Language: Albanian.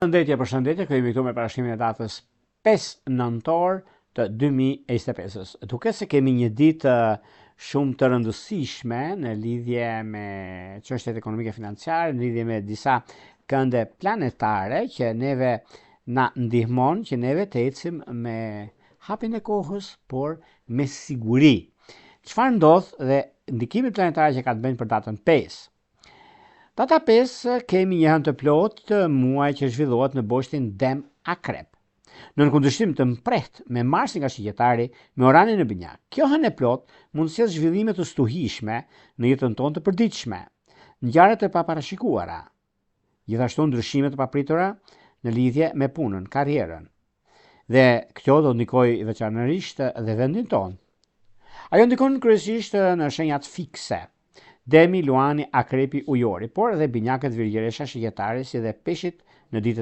Përshëndetje, kemi këtu me parashimin e datës 5 nëntor të 2025. Duke se kemi një ditë shumë të rëndësishme në lidhje me çështjet ekonomike financiare, në lidhje me disa kënde planetare që neve na ndihmon që neve të ecim me hapin e kohës, por me siguri. Çfarë ndodh dhe ndikimit planetar që ka të bëjnë për datën 5? Data 5 kemi një hënë të plot muaj që zhvillohet në boshtin Dem Akrep. Në kundërshtim të mprehtë me Marsin nga Shqiptari me Uranin në Binjak. Kjo hënë e plot mund të sjellë zhvillime të stuhishme në jetën tonë të përditshme, ngjarje të paparashikuara, gjithashtu ndryshime të papritura në lidhje me punën, karrierën. Dhe kjo do ndikojë veçanërisht dhe vendin tonë. Ajo ndikon kryesisht në shenjat fikse. Demi, Luani, Akrepi, Ujori, por edhe binjakët, Virgjeresha, Shqiptari si dhe peshit në ditët